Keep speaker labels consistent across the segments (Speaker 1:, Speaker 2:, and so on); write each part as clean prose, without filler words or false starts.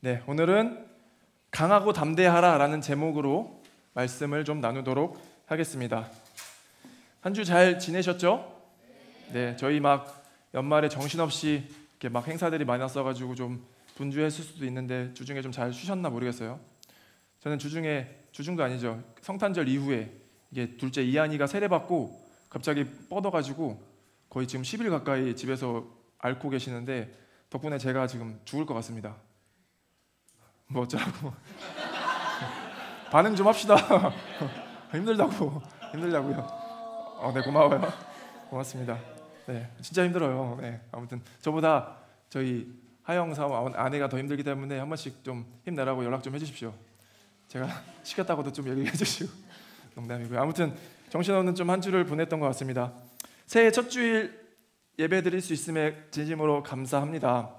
Speaker 1: 네, 오늘은 강하고 담대하라 라는 제목으로 말씀을 좀 나누도록 하겠습니다. 한 주 잘 지내셨죠? 네, 저희 막 연말에 정신없이 이렇게 막 행사들이 많았어가지고 좀 분주했을 수도 있는데 주중에 좀 잘 쉬셨나 모르겠어요. 저는 주중도 아니죠. 성탄절 이후에 이게 둘째 이한이가 세례받고 갑자기 뻗어가지고 거의 지금 10일 가까이 집에서 앓고 계시는데 덕분에 제가 지금 죽을 것 같습니다. 뭐 어쩌라고 반응 좀 합시다. 힘들다고요. 네, 고마워요. 고맙습니다. 네, 진짜 힘들어요. 네, 아무튼 저보다 저희 하영 사모 아내가 더 힘들기 때문에 한 번씩 좀 힘내라고 연락 좀 해주십시오. 제가 시켰다고도 좀 얘기해 주시고. 농담이고요. 아무튼 정신없는 좀 한 주를 보냈던 것 같습니다. 새해 첫 주일 예배 드릴 수 있음에 진심으로 감사합니다.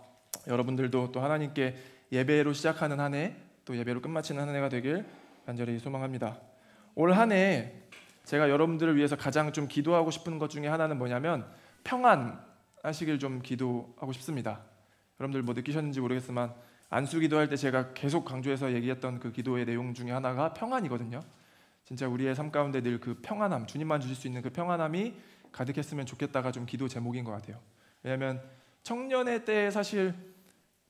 Speaker 1: 여러분들도 또 하나님께 예배로 시작하는 한 해, 또 예배로 끝마치는 한 해가 되길 간절히 소망합니다. 올 한 해 제가 여러분들을 위해서 가장 좀 기도하고 싶은 것 중에 하나는 뭐냐면 평안 하시길 좀 기도하고 싶습니다. 여러분들 뭐 느끼셨는지 모르겠지만 안수 기도할 때 제가 계속 강조해서 얘기했던 그 기도의 내용 중에 하나가 평안이거든요. 진짜 우리의 삶 가운데 늘 그 평안함, 주님만 주실 수 있는 그 평안함이 가득했으면 좋겠다가 좀 기도 제목인 것 같아요. 왜냐하면 청년의 때에 사실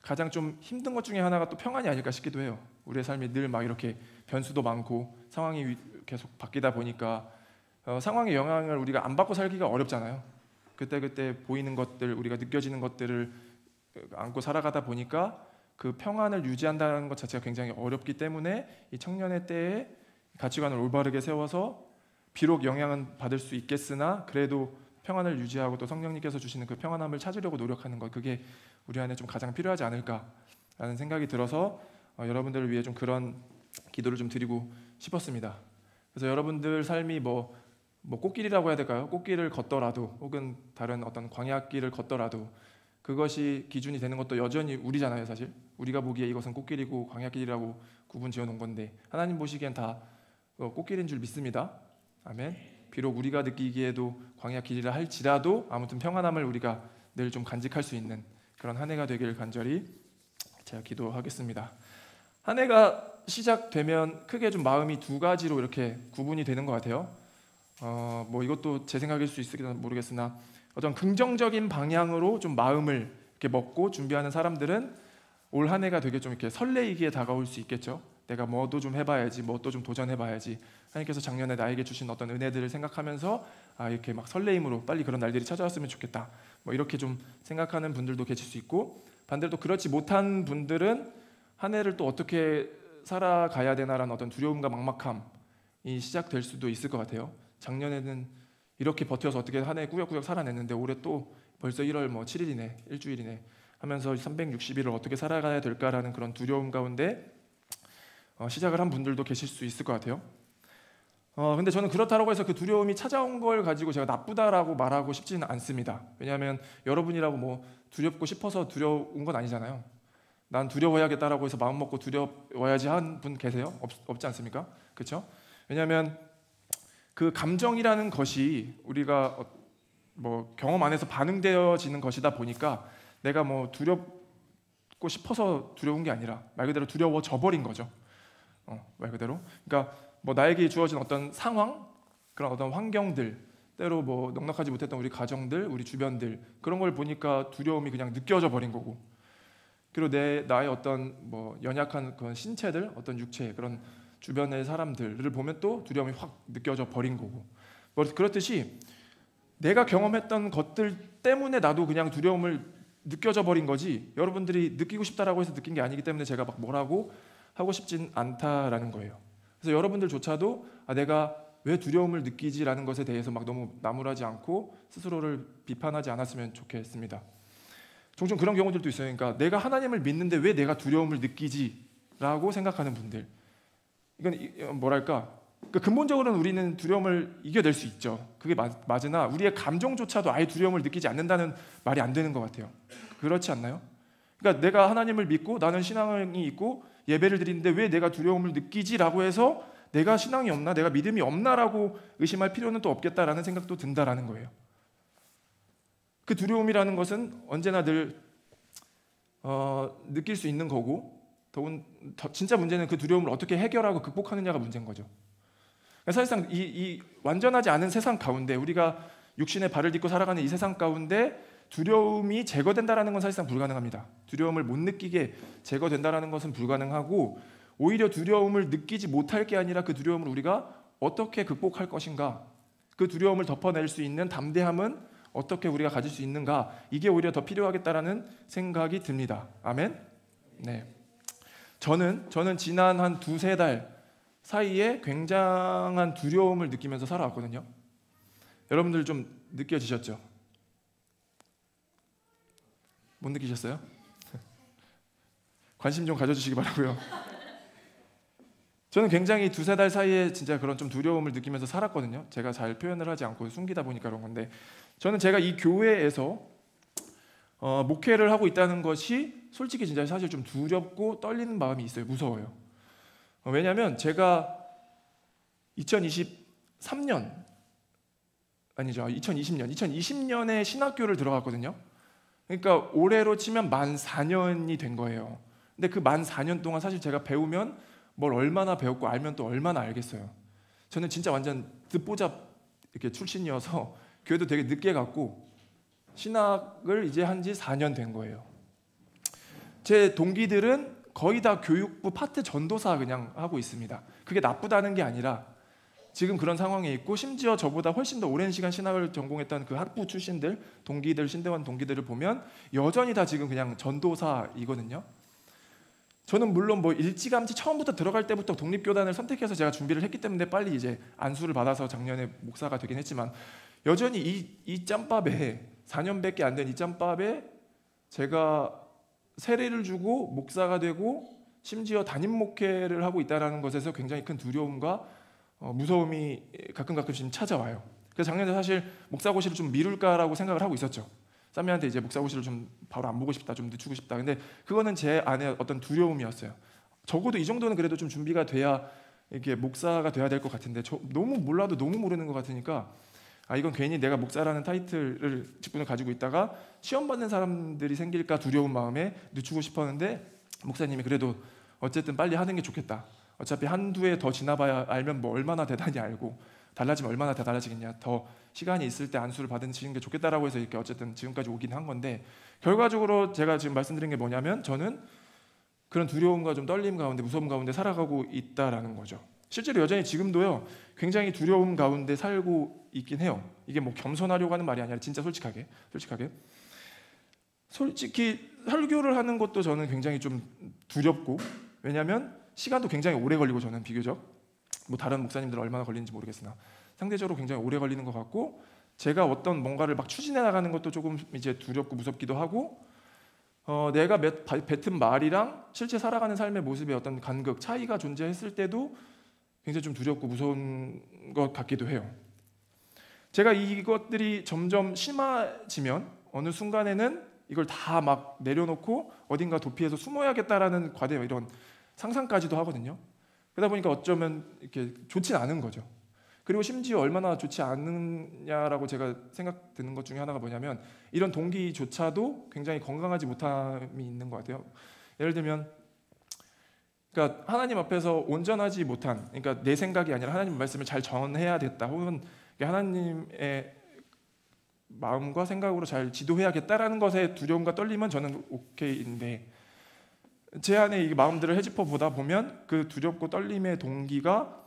Speaker 1: 가장 좀 힘든 것 중에 하나가 또 평안이 아닐까 싶기도 해요. 우리의 삶이 늘 막 이렇게 변수도 많고 상황이 계속 바뀌다 보니까 상황의 영향을 우리가 안 받고 살기가 어렵잖아요. 그때 보이는 것들, 우리가 느껴지는 것들을 안고 살아가다 보니까 그 평안을 유지한다는 것 자체가 굉장히 어렵기 때문에 이 청년의 때에 가치관을 올바르게 세워서 비록 영향은 받을 수 있겠으나 그래도 평안을 유지하고 또 성령님께서 주시는 그 평안함을 찾으려고 노력하는 것, 그게 우리 안에 좀 가장 필요하지 않을까라는 생각이 들어서 여러분들을 위해 좀 그런 기도를 좀 드리고 싶었습니다. 그래서 여러분들 삶이 뭐 꽃길이라고 해야 될까요? 꽃길을 걷더라도 혹은 다른 어떤 광야길을 걷더라도 그것이 기준이 되는 것도 여전히 우리잖아요. 사실 우리가 보기에 이것은 꽃길이고 광야길이라고 구분 지어놓은 건데 하나님 보시기엔 다 꽃길인 줄 믿습니다. 아멘. 비록 우리가 느끼기에도 광야길이라 할지라도 아무튼 평안함을 우리가 늘 좀 간직할 수 있는 그런 한 해가 되길 간절히 제가 기도하겠습니다. 한 해가 시작되면 크게 좀 마음이 두 가지로 이렇게 구분이 되는 것 같아요. 뭐 이것도 제 생각일 수 있을지 모르겠으나 어떤 긍정적인 방향으로 좀 마음을 이렇게 먹고 준비하는 사람들은 올 한 해가 되게 좀 이렇게 설레이기에 다가올 수 있겠죠. 내가 뭐도 좀 해봐야지, 뭐도 좀 도전해봐야지. 하나님께서 작년에 나에게 주신 어떤 은혜들을 생각하면서 이렇게 막 설레임으로 빨리 그런 날들이 찾아왔으면 좋겠다. 뭐 이렇게 좀 생각하는 분들도 계실 수 있고, 반대로 또 그렇지 못한 분들은 한 해를 또 어떻게 살아가야 되나라는 어떤 두려움과 막막함이 시작될 수도 있을 것 같아요. 작년에는 이렇게 버텨서 어떻게 한 해 꾸역꾸역 살아냈는데 올해 또 벌써 1월 뭐 7일이네, 일주일이네 하면서 360일을 어떻게 살아가야 될까라는 그런 두려움 가운데 시작을 한 분들도 계실 수 있을 것 같아요. 근데 저는 그렇다고 해서 그 두려움이 찾아온 걸 가지고 제가 나쁘다라고 말하고 싶지는 않습니다. 왜냐하면 여러분이라고 뭐 두렵고 싶어서 두려운 건 아니잖아요. 난 두려워야겠다라고 해서 마음 먹고 두려워야지 한 분 계세요? 없지 않습니까? 그렇죠? 왜냐하면 그 감정이라는 것이 우리가 뭐 경험 안에서 반응되어지는 것이다 보니까 내가 뭐 두렵고 싶어서 두려운 게 아니라 말 그대로 두려워져 버린 거죠. 말 그대로. 그러니까 뭐 나에게 주어진 어떤 상황, 그런 어떤 환경들, 때로 뭐 넉넉하지 못했던 우리 가정들, 우리 주변들 그런 걸 보니까 두려움이 그냥 느껴져 버린 거고. 그리고 나의 어떤 뭐 연약한 그런 신체들, 어떤 육체 그런 주변의 사람들을 보면 또 두려움이 확 느껴져 버린 거고. 뭐 그렇듯이 내가 경험했던 것들 때문에 나도 그냥 두려움을 느껴져 버린 거지. 여러분들이 느끼고 싶다라고 해서 느낀 게 아니기 때문에 제가 막 뭐라고 하고 싶진 않다라는 거예요. 그래서 여러분들조차도 내가 왜 두려움을 느끼지라는 것에 대해서 막 너무 나무라지 않고 스스로를 비판하지 않았으면 좋겠습니다. 종종 그런 경우들도 있어요. 그러니까 내가 하나님을 믿는데 왜 내가 두려움을 느끼지라고 생각하는 분들. 이건 뭐랄까? 그러니까 근본적으로는 우리는 두려움을 이겨낼 수 있죠. 그게 맞으나 우리의 감정조차도 아예 두려움을 느끼지 않는다는 말이 안 되는 것 같아요. 그렇지 않나요? 그러니까 내가 하나님을 믿고 나는 신앙이 있고 예배를 드리는데 왜 내가 두려움을 느끼지라고 해서 내가 신앙이 없나, 내가 믿음이 없나라고 의심할 필요는 또 없겠다라는 생각도 든다라는 거예요. 그 두려움이라는 것은 언제나 늘 느낄 수 있는 거고 진짜 문제는 그 두려움을 어떻게 해결하고 극복하느냐가 문제인 거죠. 사실상 이 완전하지 않은 세상 가운데, 우리가 육신의 발을 딛고 살아가는 이 세상 가운데 두려움이 제거된다라는 건 사실상 불가능합니다. 두려움을 못 느끼게 제거된다라는 것은 불가능하고, 오히려 두려움을 느끼지 못할 게 아니라 그 두려움을 우리가 어떻게 극복할 것인가, 그 두려움을 덮어낼 수 있는 담대함은 어떻게 우리가 가질 수 있는가, 이게 오히려 더 필요하겠다라는 생각이 듭니다. 아멘. 네. 저는 지난 한 두세 달 사이에 굉장한 두려움을 느끼면서 살아왔거든요. 여러분들 좀 느껴지셨죠? 못 느끼셨어요? 관심 좀 가져주시기 바라고요. 저는 굉장히 두세 달 사이에 진짜 그런 좀 두려움을 느끼면서 살았거든요. 제가 잘 표현을 하지 않고 숨기다 보니까 그런 건데, 저는 제가 이 교회에서 목회를 하고 있다는 것이 솔직히 진짜 사실 좀 두렵고 떨리는 마음이 있어요. 무서워요. 왜냐하면 제가 2020년에 신학교를 들어갔거든요. 그러니까 올해로 치면 만 4년이 된 거예요. 근데 그 만 4년 동안 사실 제가 배우면 뭘 얼마나 배웠고 알면 또 얼마나 알겠어요. 저는 진짜 완전 듣보잡 이렇게 출신이어서 교회도 되게 늦게 갔고 신학을 이제 한 지 4년 된 거예요. 제 동기들은 거의 다 교육부 파트 전도사 그냥 하고 있습니다. 그게 나쁘다는 게 아니라 지금 그런 상황에 있고, 심지어 저보다 훨씬 더 오랜 시간 신학을 전공했던 그 학부 출신들, 동기들, 신대원 동기들을 보면 여전히 다 지금 그냥 전도사이거든요. 저는 물론 뭐 일찌감치 처음부터 들어갈 때부터 독립교단을 선택해서 제가 준비를 했기 때문에 빨리 이제 안수를 받아서 작년에 목사가 되긴 했지만, 여전히 이 짬밥에 4년밖에 안 된 이 짬밥에 제가 세례를 주고 목사가 되고 심지어 담임 목회를 하고 있다는 것에서 굉장히 큰 두려움과 무서움이 가끔씩 찾아와요. 그래서 작년에 사실 목사고시를 좀 미룰까라고 생각을 하고 있었죠. 쌈미한테 이제 목사고시를 좀 바로 안 보고 싶다, 좀 늦추고 싶다. 근데 그거는 제 안에 어떤 두려움이었어요. 적어도 이 정도는 그래도 좀 준비가 돼야 이게 목사가 돼야 될 것 같은데, 너무 몰라도 너무 모르는 것 같으니까 이건 괜히 내가 목사라는 타이틀을 직분을 가지고 있다가 시험 받는 사람들이 생길까 두려운 마음에 늦추고 싶었는데, 목사님이 그래도 어쨌든 빨리 하는 게 좋겠다. 어차피 한두 해 더 지나봐야 알면 뭐 얼마나 대단히 알고 달라지면 얼마나 더 달라지겠냐, 더 시간이 있을 때 안수를 받으시는 게 좋겠다라고 해서 이렇게 어쨌든 지금까지 오긴 한 건데, 결과적으로 제가 지금 말씀드린 게 뭐냐면, 저는 그런 두려움과 좀 떨림 가운데, 무서움 가운데 살아가고 있다라는 거죠. 실제로 여전히 지금도요 굉장히 두려움 가운데 살고 있긴 해요. 이게 뭐 겸손하려고 하는 말이 아니라 진짜 솔직히 설교를 하는 것도 저는 굉장히 좀 두렵고, 왜냐하면 시간도 굉장히 오래 걸리고, 저는 비교적 뭐 다른 목사님들은 얼마나 걸리는지 모르겠으나 상대적으로 굉장히 오래 걸리는 것 같고, 제가 어떤 뭔가를 막 추진해 나가는 것도 조금 이제 두렵고 무섭기도 하고, 내가 뱉은 말이랑 실제 살아가는 삶의 모습의 어떤 간극, 차이가 존재했을 때도 굉장히 좀 두렵고 무서운 것 같기도 해요. 제가 이것들이 점점 심해지면 어느 순간에는 이걸 다 막 내려놓고 어딘가 도피해서 숨어야겠다라는 과대 이런 상상까지도 하거든요. 그러다 보니까 어쩌면 이렇게 좋진 않은 거죠. 그리고 심지어 얼마나 좋지 않느냐라고 제가 생각 드는 것 중에 하나가 뭐냐면, 이런 동기조차도 굉장히 건강하지 못함이 있는 것 같아요. 예를 들면, 그러니까 하나님 앞에서 온전하지 못한, 그러니까 내 생각이 아니라 하나님 말씀을 잘 전해야겠다, 혹은 하나님의 마음과 생각으로 잘 지도해야겠다라는 것에 두려움과 떨림은 저는 오케이인데, 제 안에 이 마음들을 헤집어 보다 보면 그 두렵고 떨림의 동기가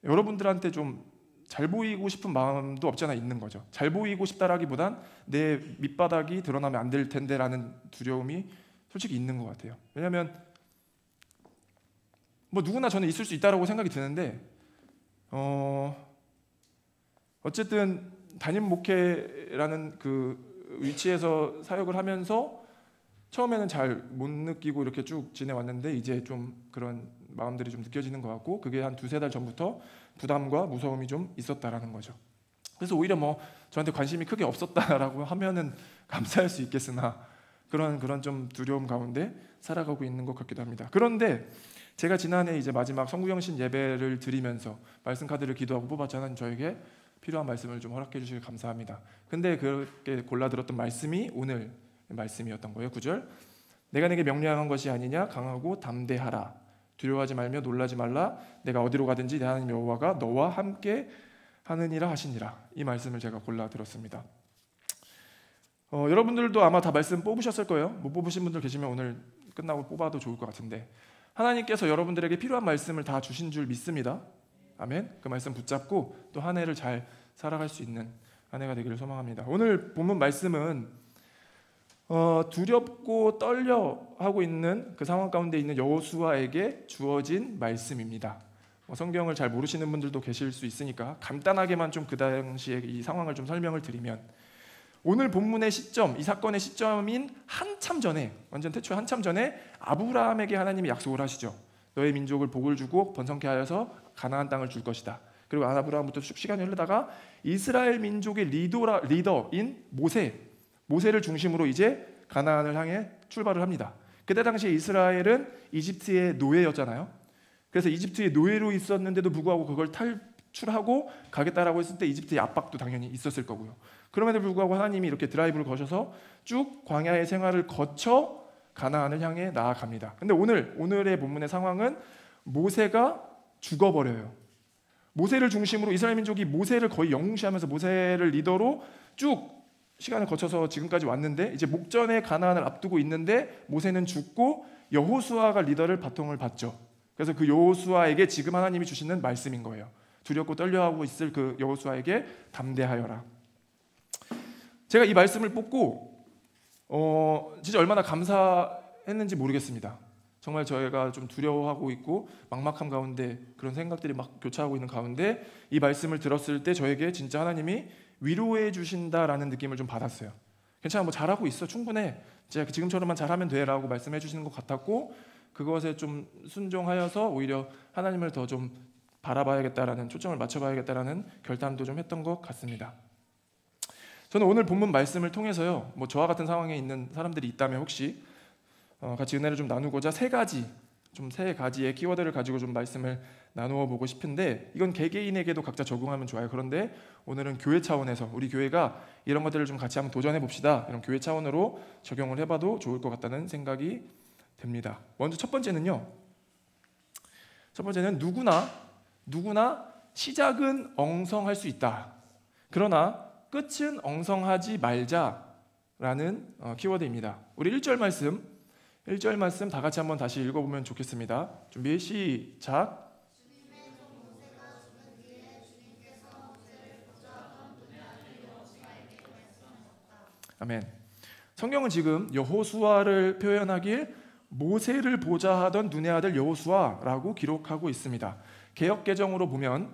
Speaker 1: 여러분들한테 좀 잘 보이고 싶은 마음도 없지 않아 있는 거죠. 잘 보이고 싶다라기보단 내 밑바닥이 드러나면 안 될 텐데라는 두려움이 솔직히 있는 것 같아요. 왜냐하면 뭐 누구나 저는 있을 수 있다라고 생각이 드는데, 어쨌든 담임 목회라는 그 위치에서 사역을 하면서 처음에는 잘 못 느끼고 이렇게 쭉 지내왔는데, 이제 좀 그런 마음들이 좀 느껴지는 것 같고, 그게 한 두세 달 전부터 부담과 무서움이 좀 있었다라는 거죠. 그래서 오히려 뭐 저한테 관심이 크게 없었다라고 하면은 감사할 수 있겠으나, 그런 좀 두려움 가운데 살아가고 있는 것 같기도 합니다. 그런데 제가 지난해 이제 마지막 성구영신 예배를 드리면서 말씀 카드를 기도하고 뽑았잖아요. 저에게 필요한 말씀을 좀 허락해 주시길 감사합니다. 근데 그렇게 골라 들었던 말씀이 오늘 말씀이었던 거예요. 9절. 내가 내게 명령한 것이 아니냐? 강하고 담대하라. 두려워하지 말며 놀라지 말라. 내가 어디로 가든지 내 하나님 여호와가 너와 함께 하느니라 하시니라. 이 말씀을 제가 골라 들었습니다. 여러분들도 아마 다 말씀 뽑으셨을 거예요. 못 뽑으신 분들 계시면 오늘 끝나고 뽑아도 좋을 것 같은데, 하나님께서 여러분들에게 필요한 말씀을 다 주신 줄 믿습니다. 아멘. 그 말씀 붙잡고 또 한 해를 잘 살아갈 수 있는 한 해가 되기를 소망합니다. 오늘 본문 말씀은 두렵고 떨려하고 있는 그 상황 가운데 있는 여호수아에게 주어진 말씀입니다. 성경을 잘 모르시는 분들도 계실 수 있으니까 간단하게만 좀 그 당시의 이 상황을 좀 설명을 드리면, 오늘 본문의 시점, 이 사건의 시점인 한참 전에, 완전 태초에 한참 전에 아브라함에게 하나님이 약속을 하시죠. 너의 민족을 복을 주고 번성케 하여서 가나안 땅을 줄 것이다. 그리고 아브라함부터 쭉 시간이 흐르다가 이스라엘 민족의 리더인 모세를 중심으로 이제 가나안을 향해 출발을 합니다. 그때 당시에 이스라엘은 이집트의 노예였잖아요. 그래서 이집트의 노예로 있었는데도 불구하고 그걸 탈출하고 가겠다라고 했을 때 이집트의 압박도 당연히 있었을 거고요. 그럼에도 불구하고 하나님이 이렇게 드라이브를 거셔서 쭉 광야의 생활을 거쳐 가나안을 향해 나아갑니다. 근데 오늘의 본문의 상황은 모세가 죽어버려요. 모세를 중심으로 이스라엘 민족이 모세를 거의 영웅시하면서 모세를 리더로 쭉 시간을 거쳐서 지금까지 왔는데, 이제 목전에 가나안을 앞두고 있는데 모세는 죽고 여호수아가 리더를 바통을 받죠. 그래서 그 여호수아에게 지금 하나님이 주시는 말씀인 거예요. 두렵고 떨려하고 있을 그 여호수아에게 담대하여라. 제가 이 말씀을 뽑고 진짜 얼마나 감사했는지 모르겠습니다. 정말 저희가 좀 두려워하고 있고 막막함 가운데 그런 생각들이 막 교차하고 있는 가운데 이 말씀을 들었을 때 저에게 진짜 하나님이 위로해 주신다라는 느낌을 좀 받았어요. 괜찮아, 뭐 잘하고 있어, 충분해, 지금처럼만 잘하면 돼라고 말씀해 주시는 것 같았고, 그것에 좀 순종하여서 오히려 하나님을 더 좀 바라봐야겠다라는, 초점을 맞춰봐야겠다라는 결단도 좀 했던 것 같습니다. 저는 오늘 본문 말씀을 통해서요, 뭐 저와 같은 상황에 있는 사람들이 있다면 혹시 같이 은혜를 좀 나누고자 세 가지의 키워드를 가지고 좀 말씀을 나누어 보고 싶은데, 이건 개개인에게도 각자 적용하면 좋아요. 그런데 오늘은 교회 차원에서 우리 교회가 이런 것들을 좀 같이 한번 도전해 봅시다, 이런 교회 차원으로 적용을 해봐도 좋을 것 같다는 생각이 됩니다. 먼저 첫 번째는 누구나 시작은 엉성할 수 있다. 그러나 끝은 엉성하지 말자라는 키워드입니다. 우리 1절 말씀 다 같이 한번 다시 읽어보면 좋겠습니다. 준비 시작. 아멘. 성경은 지금 여호수아를 표현하길 모세를 보자 하던 눈의 아들 여호수아라고 기록하고 있습니다. 개역 개정으로 보면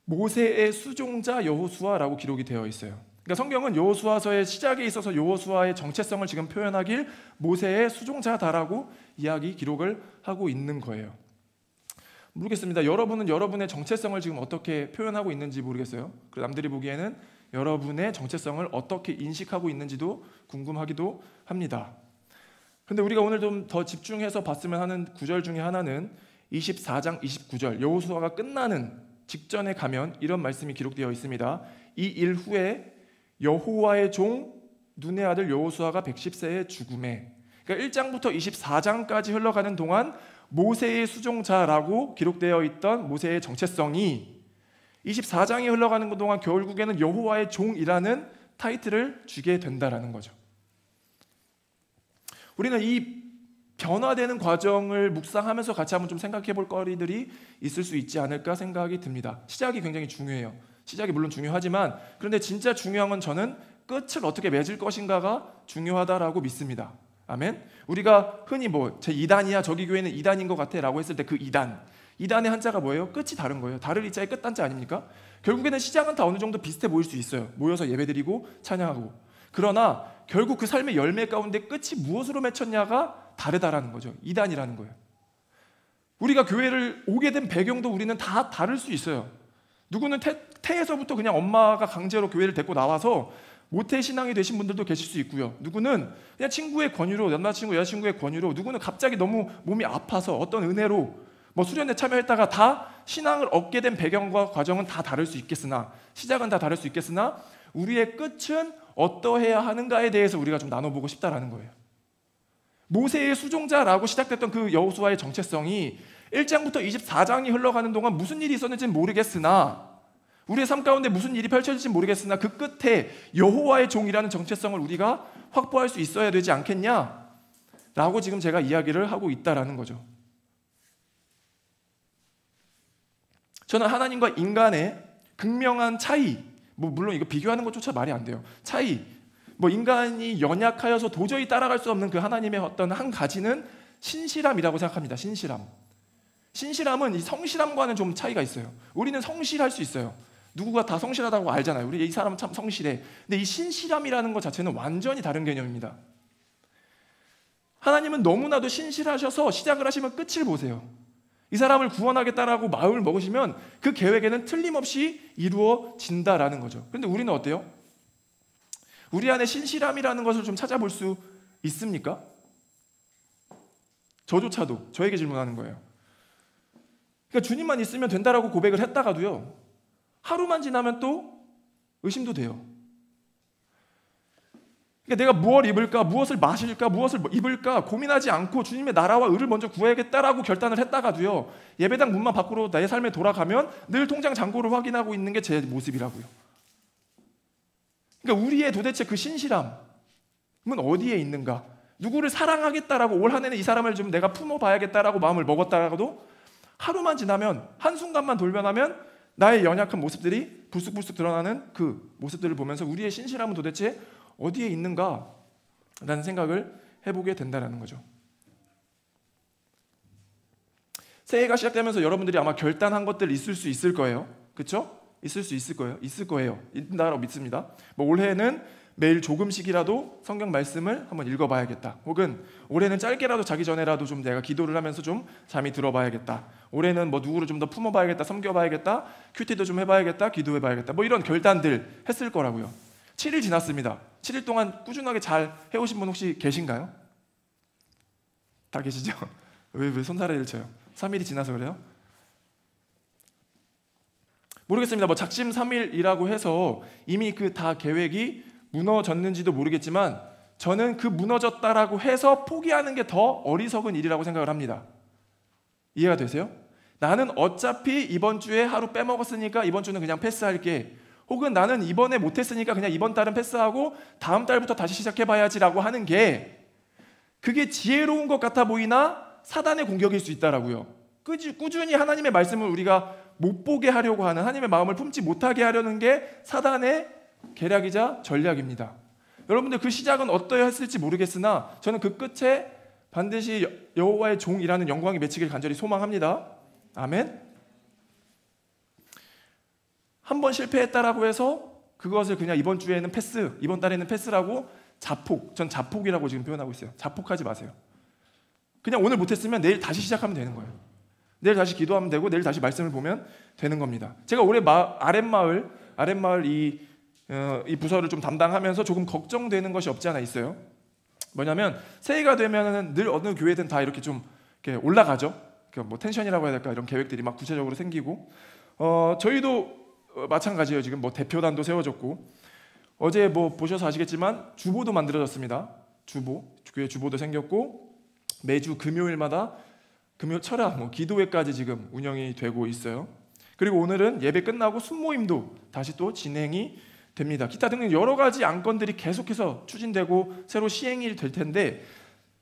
Speaker 1: 모세의 수종자 여호수아라고 기록이 되어 있어요. 그러니까 성경은 여호수아서의 시작에 있어서 여호수아의 정체성을 지금 표현하길 모세의 수종자다라고 기록을 하고 있는 거예요. 모르겠습니다. 여러분은 여러분의 정체성을 지금 어떻게 표현하고 있는지 모르겠어요. 그리고 남들이 보기에는 여러분의 정체성을 어떻게 인식하고 있는지도 궁금하기도 합니다. 근데 우리가 오늘 좀 더 집중해서 봤으면 하는 구절 중에 하나는 24장 29절, 여호수아가 끝나는 직전에 가면 이런 말씀이 기록되어 있습니다. 이 일 후에 여호와의 종 눈의 아들 여호수아가 110세에 죽음에. 그러니까 1장부터 24장까지 흘러가는 동안 모세의 수종자라고 기록되어 있던 모세의 정체성이 24장이 흘러가는 동안 결국에는 여호와의 종이라는 타이틀을 주게 된다라는 거죠. 우리는 이 변화되는 과정을 묵상하면서 같이 한번 좀 생각해 볼 거리들이 있을 수 있지 않을까 생각이 듭니다. 시작이 굉장히 중요해요. 시작이 물론 중요하지만, 그런데 진짜 중요한 건 저는 끝을 어떻게 맺을 것인가가 중요하다라고 믿습니다. 아멘. 우리가 흔히 제 2단이야, 저기 교회는 2단인 것 같아 라고 했을 때 그 2단의 한자가 뭐예요? 끝이 다른 거예요. 다를 이자의 끝단자 아닙니까? 결국에는 시작은 다 어느 정도 비슷해 보일 수 있어요. 모여서 예배드리고 찬양하고. 그러나 결국 그 삶의 열매 가운데 끝이 무엇으로 맺혔냐가 다르다라는 거죠. 2단이라는 거예요. 우리가 교회를 오게 된 배경도 우리는 다 다를 수 있어요. 누구는 태에서부터 그냥 엄마가 강제로 교회를 데리고 나와서 모태신앙이 되신 분들도 계실 수 있고요. 누구는 그냥 친구의 권유로, 남자친구, 여자친구의 권유로, 누구는 갑자기 너무 몸이 아파서 어떤 은혜로 수련회 참여했다가 다 신앙을 얻게 된 배경과 과정은 다 다를 수 있겠으나, 시작은 다 다를 수 있겠으나 우리의 끝은 어떠해야 하는가에 대해서 우리가 좀 나눠보고 싶다라는 거예요. 모세의 수종자라고 시작됐던 그 여호수아의 정체성이 1장부터 24장이 흘러가는 동안 무슨 일이 있었는지는 모르겠으나, 우리의 삶 가운데 무슨 일이 펼쳐질지는 모르겠으나 그 끝에 여호와의 종이라는 정체성을 우리가 확보할 수 있어야 되지 않겠냐라고 지금 제가 이야기를 하고 있다라는 거죠. 저는 하나님과 인간의 극명한 차이, 물론 이거 비교하는 것조차 말이 안 돼요. 차이, 인간이 연약하여서 도저히 따라갈 수 없는 그 하나님의 어떤 한 가지는 신실함이라고 생각합니다. 신실함은 이 성실함과는 좀 차이가 있어요. 우리는 성실할 수 있어요. 누구가 다 성실하다고 알잖아요. 우리 이 사람은 참 성실해. 근데 이 신실함이라는 것 자체는 완전히 다른 개념입니다. 하나님은 너무나도 신실하셔서 시작을 하시면 끝을 보세요. 이 사람을 구원하겠다라고 마음을 먹으시면 그 계획에는 틀림없이 이루어진다라는 거죠. 그런데 우리는 어때요? 우리 안에 신실함이라는 것을 좀 찾아볼 수 있습니까? 저조차도 저에게 질문하는 거예요. 그러니까 주님만 있으면 된다라고 고백을 했다가도요, 하루만 지나면 또 의심도 돼요. 그러니까 내가 무엇을 입을까, 무엇을 마실까, 무엇을 입을까 고민하지 않고 주님의 나라와 의를 먼저 구해야겠다라고 결단을 했다가도요, 예배당 문만 밖으로 내 삶에 돌아가면 늘 통장 잔고를 확인하고 있는 게 제 모습이라고요. 그러니까 우리의 도대체 그 신실함은 어디에 있는가? 누구를 사랑하겠다라고 올 한 해는 이 사람을 좀 내가 품어봐야겠다라고 마음을 먹었다라도 하루만 지나면, 한순간만 돌변하면 나의 연약한 모습들이 불쑥불쑥 드러나는 그 모습들을 보면서 우리의 신실함은 도대체 어디에 있는가라는 생각을 해보게 된다는 거죠. 새해가 시작되면서 여러분들이 아마 결단한 것들 있을 수 있을 거예요. 그렇죠? 있을 수 있을 거예요. 있다고 믿습니다. 올해는 매일 조금씩이라도 성경 말씀을 한번 읽어봐야겠다. 혹은 올해는 짧게라도 자기 전에라도 좀 내가 기도를 하면서 좀 잠이 들어봐야겠다. 올해는 누구를 좀 더 품어봐야겠다, 섬겨봐야겠다, 큐티도 좀 해봐야겠다, 기도해봐야겠다. 이런 결단들 했을 거라고요. 7일 지났습니다. 7일 동안 꾸준하게 잘 해오신 분 혹시 계신가요? 다 계시죠? 왜 손사래를 쳐요? 3일이 지나서 그래요? 모르겠습니다. 작심 3일이라고 해서 이미 그 다 계획이 무너졌는지도 모르겠지만 저는 그 무너졌다라고 해서 포기하는 게 더 어리석은 일이라고 생각을 합니다. 이해가 되세요? 나는 어차피 이번 주에 하루 빼먹었으니까 이번 주는 그냥 패스할게. 혹은 나는 이번에 못했으니까 그냥 이번 달은 패스하고 다음 달부터 다시 시작해봐야지라고 하는 게, 그게 지혜로운 것 같아 보이나 사단의 공격일 수 있다라고요. 꾸준히 하나님의 말씀을 우리가 못 보게 하려고 하는, 하나님의 마음을 품지 못하게 하려는 게 사단의 계략이자 전략입니다. 여러분들 그 시작은 어떠했을지 모르겠으나 저는 그 끝에 반드시 여호와의 종이라는 영광이 맺히길 간절히 소망합니다. 아멘. 한 번 실패했다라고 해서 그것을 그냥 이번 주에는 패스, 이번 달에는 패스라고 전 자폭이라고 지금 표현하고 있어요. 자폭하지 마세요. 그냥 오늘 못했으면 내일 다시 시작하면 되는 거예요. 내일 다시 기도하면 되고 내일 다시 말씀을 보면 되는 겁니다. 제가 올해 아랫마을 이 부서를 좀 담당하면서 조금 걱정되는 것이 없지 않아 있어요. 뭐냐면 새해가 되면은 늘 어느 교회든 다 이렇게 좀 이렇게 올라가죠. 텐션이라고 해야 될까, 이런 계획들이 막 구체적으로 생기고, 저희도 마찬가지예요. 지금 대표단도 세워졌고, 어제 보셔서 아시겠지만 주보도 만들어졌습니다. 교회 주보도 생겼고, 매주 금요일마다 금요 철학 기도회까지 지금 운영이 되고 있어요. 그리고 오늘은 예배 끝나고 순모임도 다시 또 진행이 됩니다. 기타 등등 여러 가지 안건들이 계속해서 추진되고 새로 시행이 될 텐데,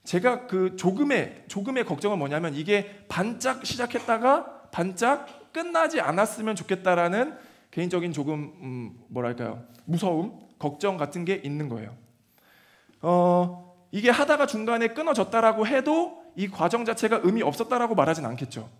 Speaker 1: 제가 그 조금의 걱정은 뭐냐면 이게 반짝 시작했다가 반짝 끝나지 않았으면 좋겠다라는 개인적인 조금 무서움, 걱정 같은 게 있는 거예요. 이게 하다가 중간에 끊어졌다라고 해도 이 과정 자체가 의미 없었다라고 말하진 않겠죠.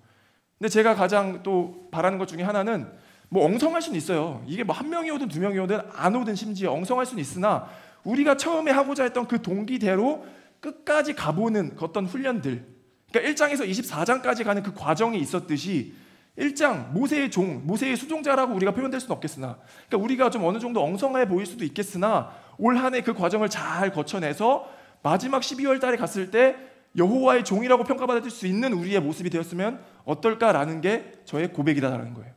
Speaker 1: 근데 제가 가장 또 바라는 것 중에 하나는 엉성할 수는 있어요. 이게 한 명이 오든 두 명이 오든 안 오든 심지어 엉성할 수는 있으나 우리가 처음에 하고자 했던 그 동기대로 끝까지 가보는 어떤 훈련들, 그러니까 1장에서 24장까지 가는 그 과정이 있었듯이 1장 모세의 종, 모세의 수종자라고 우리가 표현될 수는 없겠으나, 그러니까 우리가 좀 어느 정도 엉성해 보일 수도 있겠으나 올 한 해 그 과정을 잘 거쳐내서 마지막 12월 달에 갔을 때 여호와의 종이라고 평가받을 수 있는 우리의 모습이 되었으면 어떨까라는 게 저의 고백이다라는 거예요.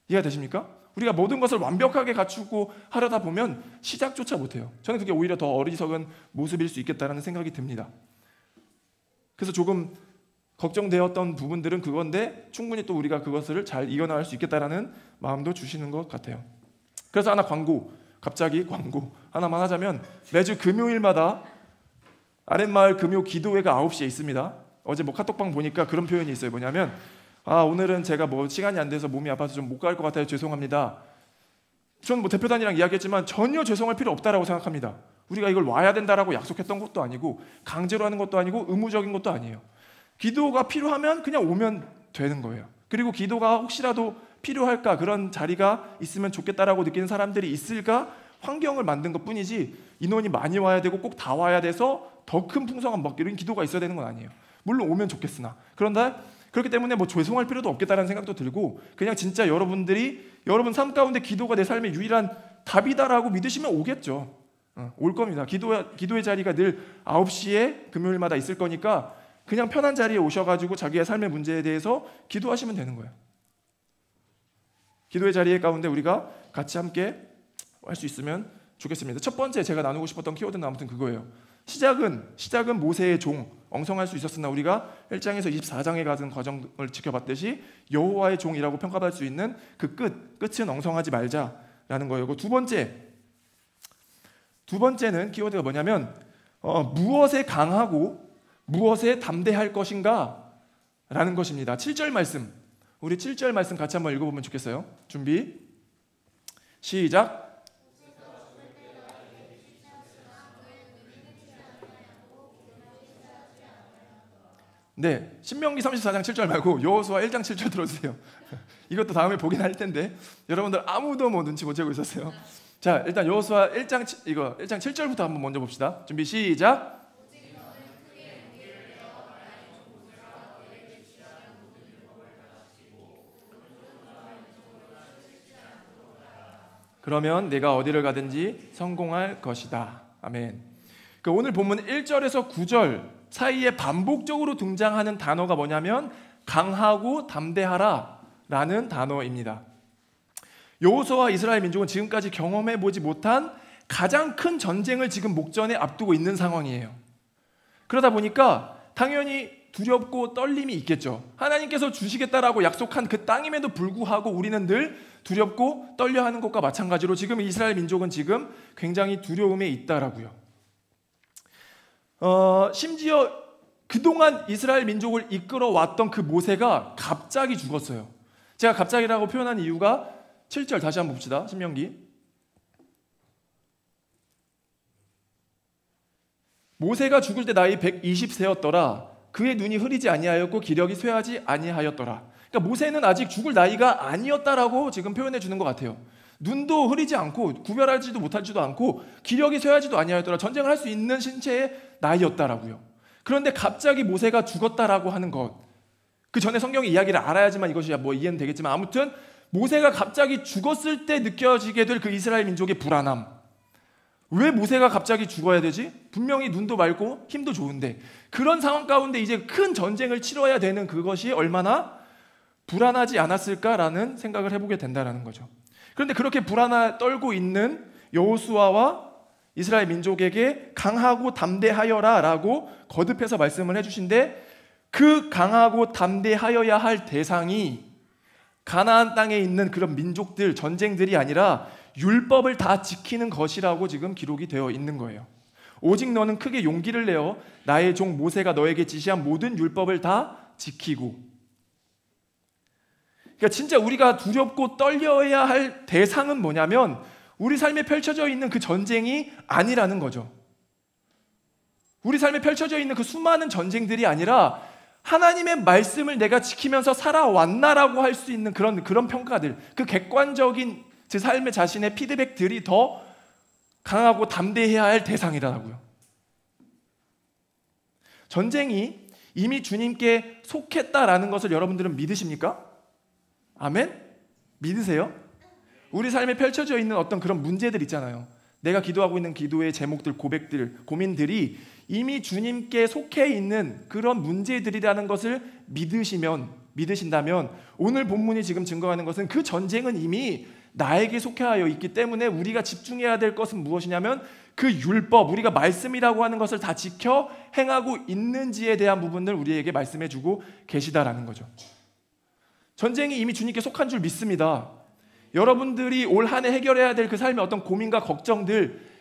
Speaker 1: 이해가 되십니까? 우리가 모든 것을 완벽하게 갖추고 하려다 보면 시작조차 못해요. 저는 그게 오히려 더 어리석은 모습일 수 있겠다는 생각이 듭니다. 그래서 조금 걱정되었던 부분들은 그건데 충분히 또 우리가 그것을 잘 이겨나갈 수 있겠다라는 마음도 주시는 것 같아요. 그래서 하나 갑자기 광고 하나만 하자면, 매주 금요일마다 아랫마을 금요 기도회가 9시에 있습니다. 어제 카톡방 보니까 그런 표현이 있어요. 뭐냐면, 오늘은 제가 시간이 안 돼서 몸이 아파서 좀 못 갈 것 같아요. 죄송합니다. 저는 대표단이랑 이야기했지만 전혀 죄송할 필요 없다라고 생각합니다. 우리가 이걸 와야 된다라고 약속했던 것도 아니고 강제로 하는 것도 아니고 의무적인 것도 아니에요. 기도가 필요하면 그냥 오면 되는 거예요. 그리고 기도가 혹시라도 필요할까, 그런 자리가 있으면 좋겠다라고 느끼는 사람들이 있을까 환경을 만든 것뿐이지, 인원이 많이 와야 되고 꼭 다 와야 돼서 더 큰 풍성한 이런 기도가 있어야 되는 건 아니에요. 물론 오면 좋겠으나, 그런데 그렇기 때문에 죄송할 필요도 없겠다라는 생각도 들고, 그냥 진짜 여러분 삶 가운데 기도가 내 삶의 유일한 답이다라고 믿으시면 오겠죠. 올 겁니다. 기도의 자리가 늘 9시에 금요일마다 있을 거니까 그냥 편한 자리에 오셔가지고 자기의 삶의 문제에 대해서 기도하시면 되는 거예요. 기도의 자리에 가운데 우리가 같이 함께 할 수 있으면 좋겠습니다. 첫 번째 제가 나누고 싶었던 키워드는 아무튼 그거예요. 시작은 모세의 종, 엉성할 수 있었으나 우리가 1장에서 24장에 가는 과정을 지켜봤듯이 여호와의 종이라고 평가받을 수 있는 그 끝은 엉성하지 말자라는 거예요. 두 번째는 키워드가 뭐냐면 무엇에 강하고 무엇에 담대할 것인가 라는 것입니다. 7절 말씀, 우리 7절 말씀 같이 한번 읽어보면 좋겠어요. 준비 시작. 네, 신명기 34장 7절 말고 여호수아 1장 7절 들어주세요. 이것도 다음에 보긴 할 텐데 여러분들 아무도 눈치 못 채고 있었어요. 자, 일단 여호수아 1장 7절부터 한번 먼저 봅시다. 준비 시작. 그러면 내가 어디를 가든지 성공할 것이다. 아멘. 오늘 본문 1절에서 9절 사이에 반복적으로 등장하는 단어가 뭐냐면 강하고 담대하라 라는 단어입니다. 여호수아와 이스라엘 민족은 지금까지 경험해보지 못한 가장 큰 전쟁을 지금 목전에 앞두고 있는 상황이에요. 그러다 보니까 당연히 두렵고 떨림이 있겠죠. 하나님께서 주시겠다라고 약속한 그 땅임에도 불구하고 우리는 늘 두렵고 떨려하는 것과 마찬가지로 지금 이스라엘 민족은 지금 굉장히 두려움에 있다라고요. 심지어 그동안 이스라엘 민족을 이끌어왔던 그 모세가 갑자기 죽었어요. 제가 갑자기라고 표현한 이유가 7절 다시 한번 봅시다. 신명기. 모세가 죽을 때 나이 120세였더라. 그의 눈이 흐리지 아니하였고 기력이 쇠하지 아니하였더라. 그러니까 모세는 아직 죽을 나이가 아니었다라고 지금 표현해 주는 것 같아요. 눈도 흐리지 않고 구별하지도 못하지도 않고 기력이 쇠하지도 아니하였더라. 전쟁을 할 수 있는 신체의 나이였다라고요. 그런데 갑자기 모세가 죽었다라고 하는 것, 그 전에 성경의 이야기를 알아야지만 이것이 이해는 되겠지만, 아무튼 모세가 갑자기 죽었을 때 느껴지게 될 그 이스라엘 민족의 불안함. 왜 모세가 갑자기 죽어야 되지? 분명히 눈도 맑고 힘도 좋은데, 그런 상황 가운데 이제 큰 전쟁을 치러야 되는 그것이 얼마나 불안하지 않았을까라는 생각을 해보게 된다는 거죠. 그런데 그렇게 떨고 있는 여호수아와 이스라엘 민족에게 강하고 담대하여라 라고 거듭해서 말씀을 해주신데, 그 강하고 담대하여야 할 대상이 가나안 땅에 있는 그런 민족들, 전쟁들이 아니라 율법을 다 지키는 것이라고 지금 기록이 되어 있는 거예요. 오직 너는 크게 용기를 내어 나의 종 모세가 너에게 지시한 모든 율법을 다 지키고. 그러니까 진짜 우리가 두렵고 떨려야 할 대상은 뭐냐면 우리 삶에 펼쳐져 있는 그 전쟁이 아니라는 거죠. 우리 삶에 펼쳐져 있는 그 수많은 전쟁들이 아니라 하나님의 말씀을 내가 지키면서 살아왔나라고 할 수 있는 그런 평가들, 그 객관적인 제 삶의 자신의 피드백들이 더 강하고 담대해야 할 대상이라고요. 전쟁이 이미 주님께 속했다라는 것을 여러분들은 믿으십니까? 아멘? 믿으세요? 우리 삶에 펼쳐져 있는 어떤 그런 문제들 있잖아요. 내가 기도하고 있는 기도의 제목들, 고백들, 고민들이 이미 주님께 속해 있는 그런 문제들이라는 것을 믿으신다면 오늘 본문이 지금 증거하는 것은 그 전쟁은 이미 나에게 속해하여 있기 때문에 우리가 집중해야 될 것은 무엇이냐면 그 율법, 우리가 말씀이라고 하는 것을 다 지켜 행하고 있는지에 대한 부분을 우리에게 말씀해 주고 계시다라는 거죠. 전쟁이 이미 주님께 속한 줄 믿습니다. 여러분들이 올 한 해 해결해야 될 그 삶의 어떤 고민과 걱정들,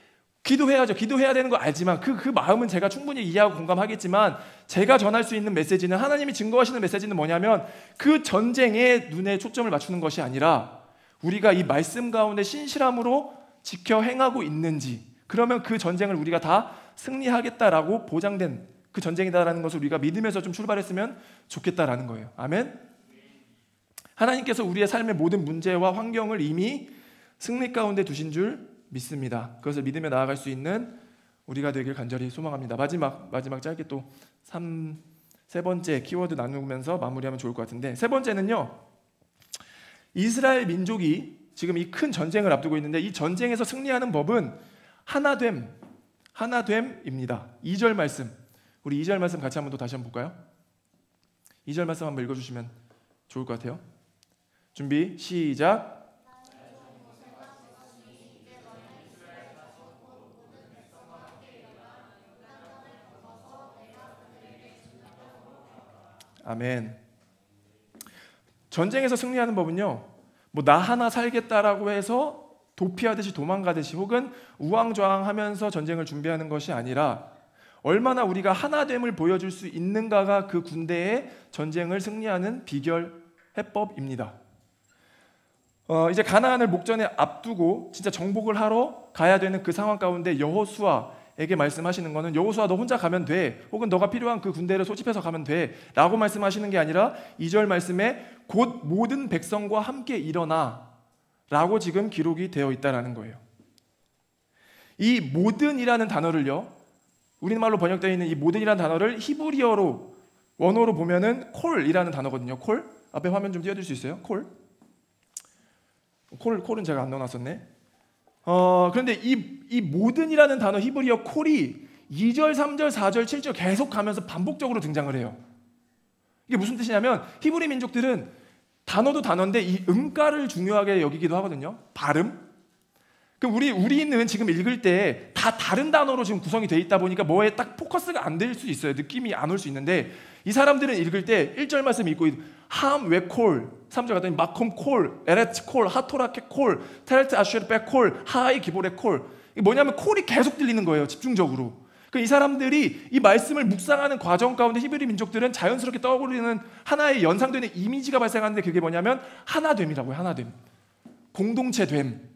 Speaker 1: 기도해야죠. 기도해야 되는 거 알지만 그 마음은 제가 충분히 이해하고 공감하겠지만, 제가 전할 수 있는 메시지는, 하나님이 증거하시는 메시지는 뭐냐면 그 전쟁에 눈에 초점을 맞추는 것이 아니라 우리가 이 말씀 가운데 신실함으로 지켜 행하고 있는지, 그러면 그 전쟁을 우리가 다 승리하겠다라고 보장된 그 전쟁이다라는 것을 우리가 믿으면서 좀 출발했으면 좋겠다라는 거예요. 아멘. 하나님께서 우리의 삶의 모든 문제와 환경을 이미 승리 가운데 두신 줄 믿습니다. 그것을 믿으며 나아갈 수 있는 우리가 되길 간절히 소망합니다. 마지막 짧게 또 세 번째 키워드 나누면서 마무리하면 좋을 것 같은데, 세 번째는요, 이스라엘 민족이 지금 이 큰 전쟁을 앞두고 있는데 이 전쟁에서 승리하는 법은 하나됨입니다. 2절 말씀, 우리 2절 말씀 같이 한번 또 다시 한번 볼까요? 2절 말씀 한번 읽어주시면 좋을 것 같아요. 준비 시작. 아멘. 전쟁에서 승리하는 법은요, 뭐 나 하나 살겠다라고 해서 도피하듯이 도망가듯이 혹은 우왕좌왕하면서 전쟁을 준비하는 것이 아니라 얼마나 우리가 하나됨을 보여줄 수 있는가가 그 군대의 전쟁을 승리하는 비결 해법입니다. 이제 가나안을 목전에 앞두고 진짜 정복을 하러 가야 되는 그 상황 가운데 여호수아에게 말씀하시는 것은, 여호수아 너 혼자 가면 돼, 혹은 너가 필요한 그 군대를 소집해서 가면 돼 라고 말씀하시는 게 아니라 2절 말씀에 곧 모든 백성과 함께 일어나 라고 지금 기록이 되어 있다는 거예요. 이 모든이라는 단어를요, 우리말로 번역되어 있는 이 모든이라는 단어를 히브리어로 원어로 보면은 콜이라는 단어거든요. 콜, 앞에 화면 좀 띄워줄 수 있어요? 콜은 제가 안 넣어놨었네. 그런데 이 모든이라는 단어 히브리어 콜이 2절, 3절, 4절, 7절 계속 가면서 반복적으로 등장을 해요. 이게 무슨 뜻이냐면 히브리 민족들은 단어도 단어인데 이 음가를 중요하게 여기기도 하거든요. 발음. 그럼 우리는 지금 읽을 때 다 다른 단어로 지금 구성이 돼 있다 보니까 뭐에 딱 포커스가 안 될 수 있어요. 느낌이 안 올 수 있는데, 이 사람들은 읽을 때 1절 말씀 읽고 함 웨콜, 3절 갔더니 마콤 콜, 에레츠 콜, 하토라케 콜, 테르트 아슈르베 콜, 하이 기보레 콜. 이게 뭐냐면 콜이 계속 들리는 거예요. 집중적으로. 이 사람들이 이 말씀을 묵상하는 과정 가운데 히브리 민족들은 자연스럽게 떠오르는 하나의 연상되는 이미지가 발생하는데, 그게 뭐냐면 하나됨이라고요. 하나됨, 공동체됨.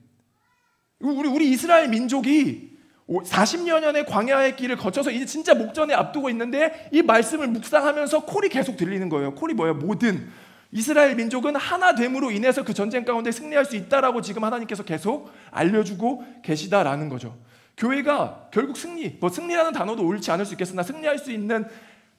Speaker 1: 우리 이스라엘 민족이 40여 년의 광야의 길을 거쳐서 이제 진짜 목전에 앞두고 있는데 이 말씀을 묵상하면서 콜이 계속 들리는 거예요. 콜이 뭐예요? 모든 이스라엘 민족은 하나됨으로 인해서 그 전쟁 가운데 승리할 수 있다라고 지금 하나님께서 계속 알려주고 계시다라는 거죠. 교회가 결국 승리라는 단어도 옳지 않을 수 있겠으나 승리할 수 있는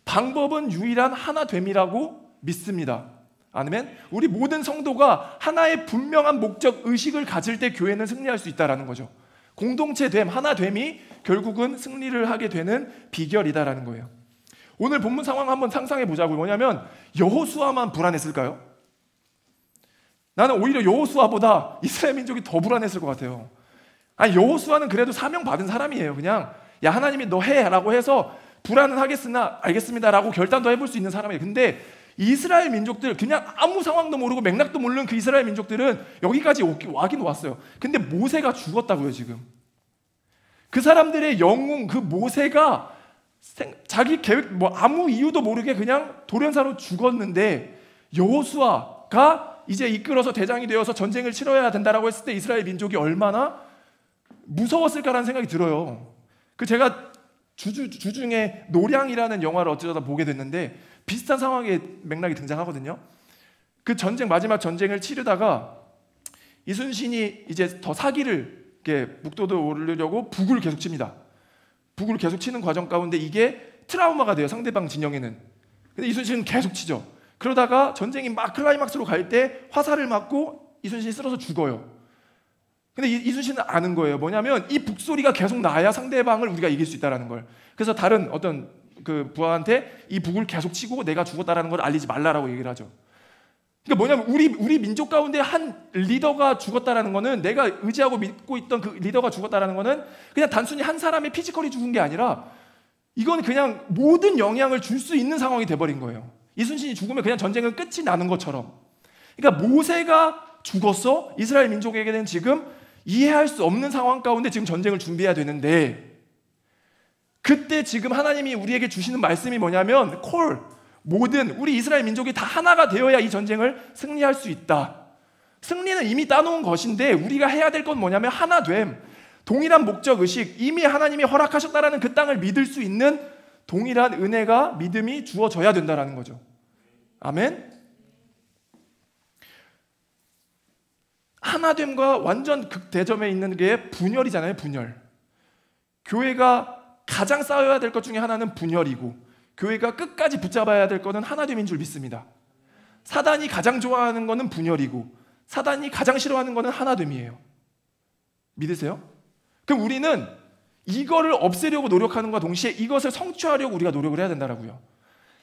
Speaker 1: 방법은 유일한 하나됨이라고 믿습니다. 아멘. 우리 모든 성도가 하나의 분명한 목적, 의식을 가질 때 교회는 승리할 수 있다라는 거죠. 공동체됨, 하나됨이 결국은 승리를 하게 되는 비결이다라는 거예요. 오늘 본문 상황 한번 상상해 보자고요. 뭐냐면 여호수아만 불안했을까요? 나는 오히려 여호수아보다 이스라엘 민족이 더 불안했을 것 같아요. 아니, 여호수아는 그래도 사명 받은 사람이에요. 그냥 야 하나님이 너 해라고 해서 불안은 하겠으나 알겠습니다라고 결단도 해볼 수 있는 사람이에요. 근데 이스라엘 민족들, 그냥 아무 상황도 모르고 맥락도 모르는 그 이스라엘 민족들은 여기까지 와긴 왔어요. 근데 모세가 죽었다고요. 지금 그 사람들의 영웅, 그 모세가 자기 계획 아무 이유도 모르게 그냥 돌연사로 죽었는데, 여호수아가 이제 이끌어서 대장이 되어서 전쟁을 치러야 된다라고 했을 때 이스라엘 민족이 얼마나 무서웠을까라는 생각이 들어요. 제가 주중에 노량이라는 영화를 어쩌다 보게 됐는데 비슷한 상황의 맥락이 등장하거든요. 그 마지막 전쟁을 치르다가 이순신이 이제 더 사기를 묵도도 오르려고 북을 계속 칩니다. 북을 계속 치는 과정 가운데 이게 트라우마가 돼요. 상대방 진영에는. 근데 이순신은 계속 치죠. 그러다가 전쟁이 막 클라이막스로 갈 때 화살을 맞고 이순신이 쓰러져 죽어요. 근데 이순신은 아는 거예요. 뭐냐면 이 북소리가 계속 나야 상대방을 우리가 이길 수 있다는 걸. 그래서 다른 어떤 그 부하한테 이 북을 계속 치고 내가 죽었다라는 걸 알리지 말라라고 얘기를 하죠. 그러니까 뭐냐면 우리 민족 가운데 한 리더가 죽었다라는 거는, 내가 의지하고 믿고 있던 그 리더가 죽었다라는 거는 그냥 단순히 한 사람의 피지컬이 죽은 게 아니라 이건 그냥 모든 영향을 줄 수 있는 상황이 돼버린 거예요. 이순신이 죽으면 그냥 전쟁은 끝이 나는 것처럼. 그러니까 모세가 죽었어. 이스라엘 민족에게는 지금 이해할 수 없는 상황 가운데 지금 전쟁을 준비해야 되는데, 그때 지금 하나님이 우리에게 주시는 말씀이 뭐냐면 모든 우리 이스라엘 민족이 다 하나가 되어야 이 전쟁을 승리할 수 있다. 승리는 이미 따놓은 것인데 우리가 해야 될 건 뭐냐면 하나됨, 동일한 목적의식, 이미 하나님이 허락하셨다라는 그 땅을 믿을 수 있는 동일한 은혜가, 믿음이 주어져야 된다라는 거죠. 아멘. 하나됨과 완전 극대점에 있는 게 분열이잖아요. 분열. 교회가 가장 싸워야 될 것 중에 하나는 분열이고, 교회가 끝까지 붙잡아야 될 것은 하나됨인 줄 믿습니다. 사단이 가장 좋아하는 것은 분열이고, 사단이 가장 싫어하는 것은 하나됨이에요. 믿으세요? 그럼 우리는 이거를 없애려고 노력하는 것과 동시에 이것을 성취하려고 우리가 노력을 해야 된다라고요.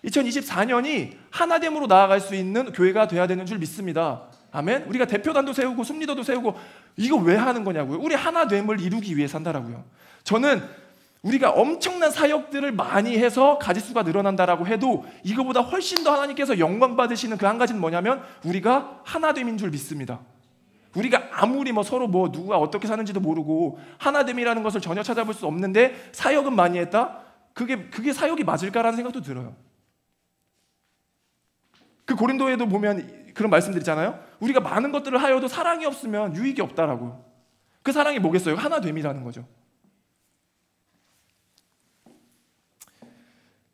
Speaker 1: 2024년이 하나됨으로 나아갈 수 있는 교회가 돼야 되는 줄 믿습니다. 아멘. 우리가 대표단도 세우고 숨리더도 세우고, 이거 왜 하는 거냐고요. 우리 하나됨을 이루기 위해 산다라고요. 저는 우리가 엄청난 사역들을 많이 해서 가지수가 늘어난다라고 해도 이거보다 훨씬 더 하나님께서 영광 받으시는 그 한 가지는 뭐냐면 우리가 하나됨인 줄 믿습니다. 우리가 아무리 서로 누가 어떻게 사는지도 모르고 하나됨이라는 것을 전혀 찾아볼 수 없는데 사역은 많이 했다? 그게 사역이 맞을까라는 생각도 들어요. 그 고린도에도 보면 그런 말씀드리잖아요. 우리가 많은 것들을 하여도 사랑이 없으면 유익이 없다라고요. 그 사랑이 뭐겠어요? 하나됨이라는 거죠.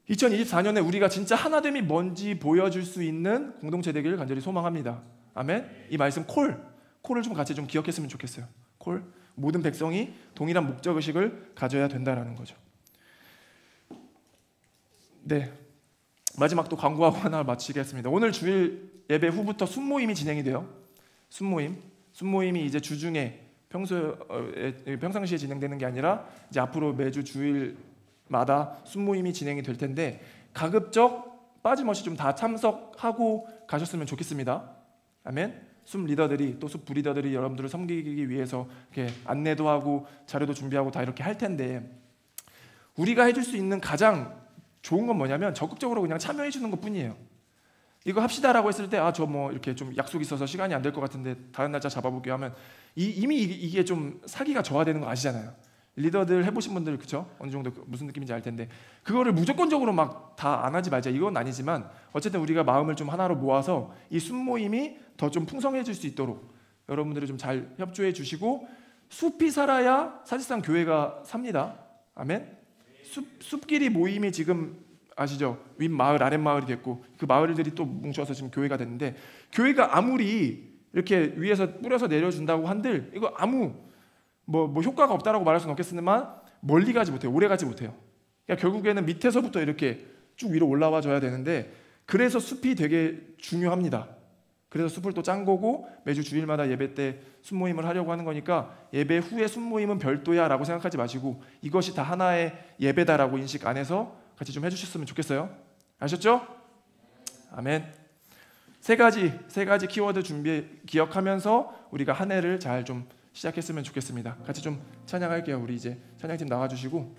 Speaker 1: 2024년에 우리가 진짜 하나됨이 뭔지 보여줄 수 있는 공동체 되기를 간절히 소망합니다. 아멘. 이 말씀 콜을 좀 같이 좀 기억했으면 좋겠어요. 모든 백성이 동일한 목적의식을 가져야 된다라는 거죠. 네, 마지막 또 광고하고 하나 마치겠습니다. 오늘 주일 예배 후부터 순모임이 진행이 돼요. 순모임이 이제 주중에 평상시에 진행되는 게 아니라 이제 앞으로 매주 주일마다 순모임이 진행이 될 텐데, 가급적 빠짐없이 좀 다 참석하고 가셨으면 좋겠습니다. 아멘. 숲 리더들이, 또 숲 부리더들이 여러분들을 섬기기 위해서 이렇게 안내도 하고 자료도 준비하고 다 이렇게 할 텐데, 우리가 해줄 수 있는 가장 좋은 건 뭐냐면 적극적으로 그냥 참여해 주는 것뿐이에요. 이거 합시다라고 했을 때 저 이렇게 좀 약속 있어서 시간이 안 될 것 같은데 다른 날짜 잡아볼게요 하면 이미 이게 좀 사기가 저하되는 거 아시잖아요. 리더들 해보신 분들 그쵸? 어느 정도 무슨 느낌인지 알 텐데, 그거를 무조건적으로 막 다 안 하지 말자 이건 아니지만, 어쨌든 우리가 마음을 좀 하나로 모아서 이 순모임이 더 좀 풍성해질 수 있도록 여러분들이 좀 잘 협조해 주시고, 숲이 살아야 사실상 교회가 삽니다. 아멘. 숲끼리 모임이 지금 아시죠? 윗마을 아랫마을이 됐고, 그 마을들이 또 뭉쳐서 지금 교회가 됐는데, 교회가 아무리 이렇게 위에서 뿌려서 내려준다고 한들 이거 아무 효과가 없다라고 말할 수는 없겠지만 멀리 가지 못해요. 오래 가지 못해요. 그러니까 결국에는 밑에서부터 이렇게 쭉 위로 올라와 줘야 되는데, 그래서 숲이 되게 중요합니다. 그래서 숲을 또 짠 거고, 매주 주일마다 예배 때 순모임을 하려고 하는 거니까 예배 후에 순모임은 별도야 라고 생각하지 마시고 이것이 다 하나의 예배다라고 인식 안에서 같이 좀 해주셨으면 좋겠어요. 아셨죠? 아멘. 세 가지 키워드 기억하면서 우리가 한 해를 잘 좀 시작했으면 좋겠습니다. 같이 좀 찬양할게요. 우리 이제 찬양팀 나와주시고